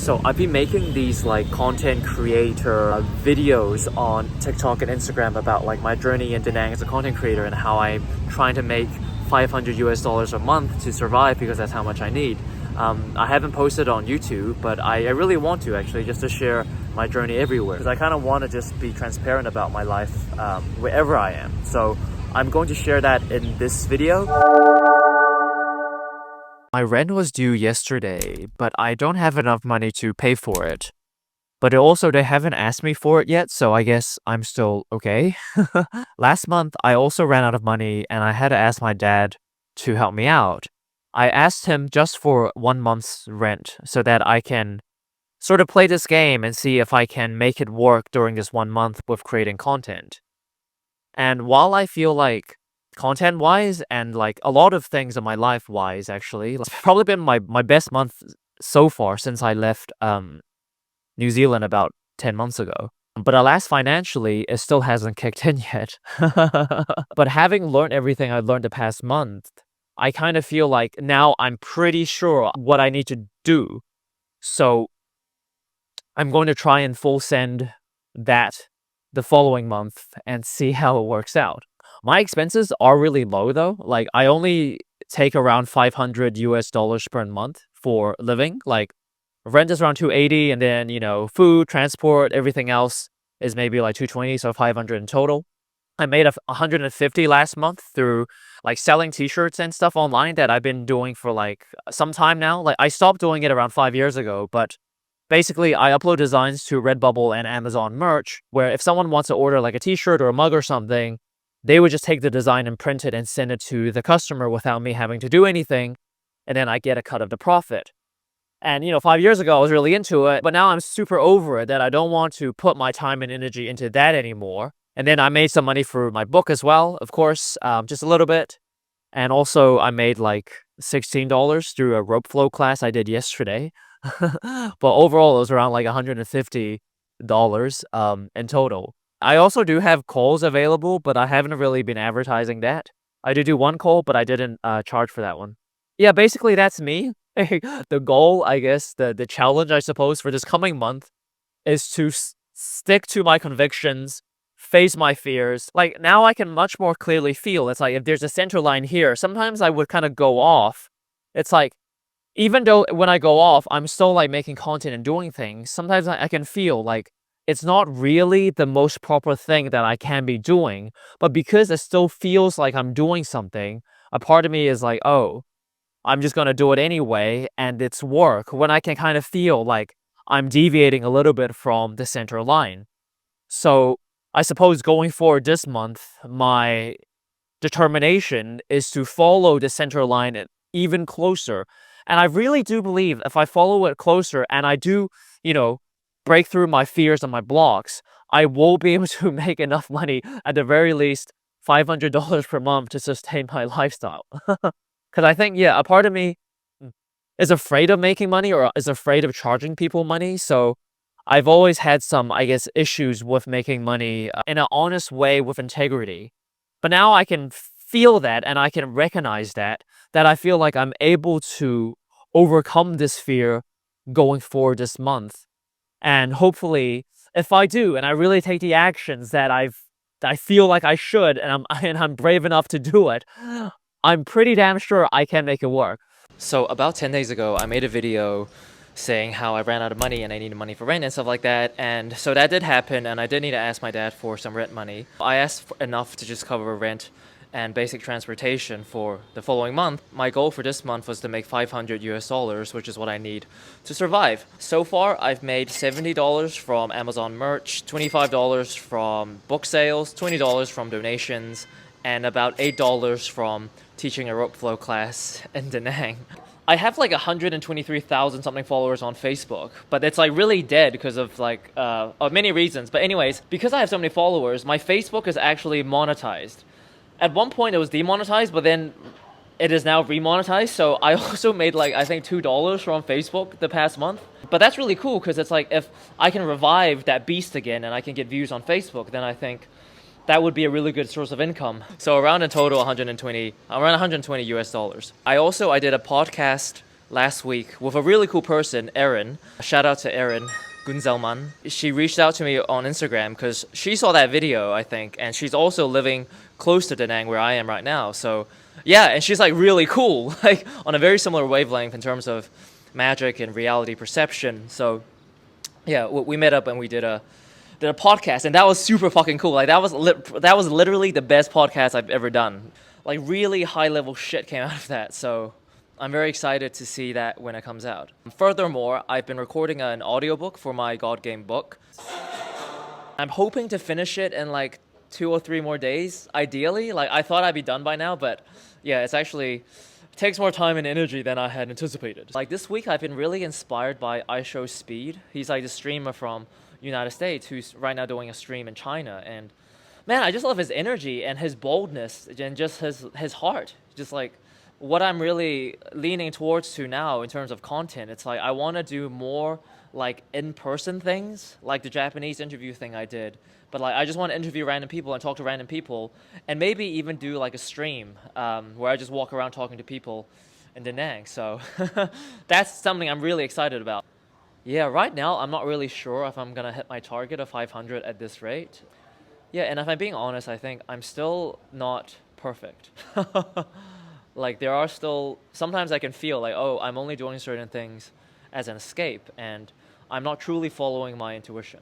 So I've been making these like content creator videos on TikTok and Instagram about like my journey in Da Nang as a content creator and how I'm trying to make $500 a month to survive because that's how much I need. I haven't posted on YouTube, but I really want to actually, just to share my journey everywhere, because I kind of want to just be transparent about my life wherever I am. So I'm going to share that in this video. My rent was due yesterday, but I don't have enough money to pay for it. But also they haven't asked me for it yet, so I guess I'm still okay. Last month, I also ran out of money and I had to ask my dad to help me out. I asked him just for 1 month's rent so that I can sort of play this game and see if I can make it work during this 1 month with creating content. And while I feel like content-wise and like a lot of things in my life-wise, actually, it's probably been my best month so far since I left New Zealand about 10 months ago. But alas, financially, it still hasn't kicked in yet. But having learned everything I learned the past month, I kind of feel like now I'm pretty sure what I need to do. So I'm going to try and full send that the following month and see how it works out. My expenses are really low though. Like I only take around $500 per month for living. Like rent is around 280, and then, you know, food, transport, everything else is maybe like 220, so 500 in total. I made 150 last month through like selling t-shirts and stuff online that I've been doing for like some time now. Like I stopped doing it around 5 years ago, but basically I upload designs to Redbubble and Amazon Merch, where if someone wants to order like a t-shirt or a mug or something, they would just take the design and print it and send it to the customer without me having to do anything, and then I get a cut of the profit. And, you know, 5 years ago, I was really into it, but now I'm super over it that I don't want to put my time and energy into that anymore. And then I made some money for my book as well, of course, just a little bit. And also I made like $16 through a rope flow class I did yesterday. But overall, it was around like $150 in total. I also do have calls available, but I haven't really been advertising that. I did do one call, but I didn't charge for that one. Yeah, basically that's me. The goal, I guess, the challenge, I suppose, for this coming month is to stick to my convictions, face my fears. Like, now I can much more clearly feel, it's like if there's a center line here, sometimes I would kind of go off. It's like, even though when I go off, I'm still like making content and doing things, sometimes I can feel like it's not really the most proper thing that I can be doing, but because it still feels like I'm doing something, a part of me is like, oh, I'm just gonna do it anyway, and it's work, when I can kind of feel like I'm deviating a little bit from the center line. So I suppose going forward this month, my determination is to follow the center line even closer. And I really do believe if I follow it closer and I do, you know, break through my fears and my blocks, I will be able to make enough money, at the very least $500 per month, to sustain my lifestyle. Because I think, yeah, a part of me is afraid of making money or is afraid of charging people money. So I've always had some, I guess, issues with making money in an honest way with integrity. But now I can feel that and I can recognize that I feel like I'm able to overcome this fear going forward this month. And hopefully, if I do, and I really take the actions that I feel like I should, and I'm brave enough to do it, I'm pretty damn sure I can make it work. So about 10 days ago, I made a video saying how I ran out of money and I needed money for rent and stuff like that. And so that did happen, and I did need to ask my dad for some rent money. I asked for enough to just cover rent and basic transportation for the following month. My goal for this month was to make $500, which is what I need to survive. So far, I've made $70 from Amazon merch, $25 from book sales, $20 from donations, and about $8 from teaching a rope flow class in Da Nang. I have like 123,000 something followers on Facebook, but it's like really dead because of like of many reasons. But anyways, because I have so many followers, my Facebook is actually monetized. At one point it was demonetized, but then it is now remonetized. So I also made like, I think $2 from Facebook the past month. But that's really cool because it's like if I can revive that beast again and I can get views on Facebook, then I think that would be a really good source of income. So around in total, around 120 US dollars. I did a podcast last week with a really cool person, Erin. Shout out to Erin Gunzelman. She reached out to me on Instagram because she saw that video, I think, and she's also living close to Da Nang where I am right now. So yeah, and she's like really cool, like on a very similar wavelength in terms of magic and reality perception. So yeah, we met up and we did a podcast, and that was super fucking cool. Like that was literally the best podcast I've ever done. Like really high level shit came out of that. So I'm very excited to see that when it comes out. Furthermore, I've been recording an audiobook for my God Game book. I'm hoping to finish it in like 2 or 3 more days, ideally. Like I thought I'd be done by now, but yeah, it's actually takes more time and energy than I had anticipated. Like this week, I've been really inspired by IShowSpeed. He's like the streamer from United States who's right now doing a stream in China, and man, I just love his energy and his boldness and just his heart. Just like what I'm really leaning towards to now in terms of content. It's like I want to do more like in-person things, like the Japanese interview thing I did. But like I just want to interview random people and talk to random people, and maybe even do like a stream where I just walk around talking to people in Da Nang. So that's something I'm really excited about. Yeah, right now I'm not really sure if I'm gonna hit my target of 500 at this rate. Yeah, and if I'm being honest, I think I'm still not perfect. Like there are still sometimes I can feel like, oh, I'm only doing certain things as an escape, and I'm not truly following my intuition.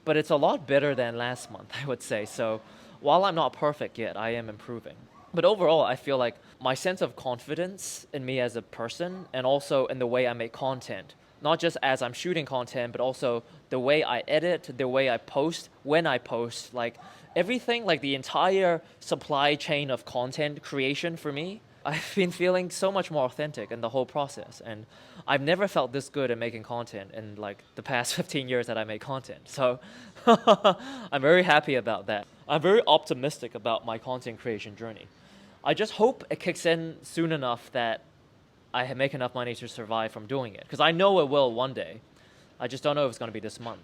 But it's a lot better than last month, I would say. So while I'm not perfect yet, I am improving. But overall, I feel like my sense of confidence in me as a person, and also in the way I make content, not just as I'm shooting content, but also the way I edit, the way I post, when I post, like everything, like the entire supply chain of content creation for me, I've been feeling so much more authentic in the whole process. And I've never felt this good at making content in like the past 15 years that I make content. So I'm very happy about that. I'm very optimistic about my content creation journey. I just hope it kicks in soon enough that I make enough money to survive from doing it. Because I know it will one day. I just don't know if it's going to be this month.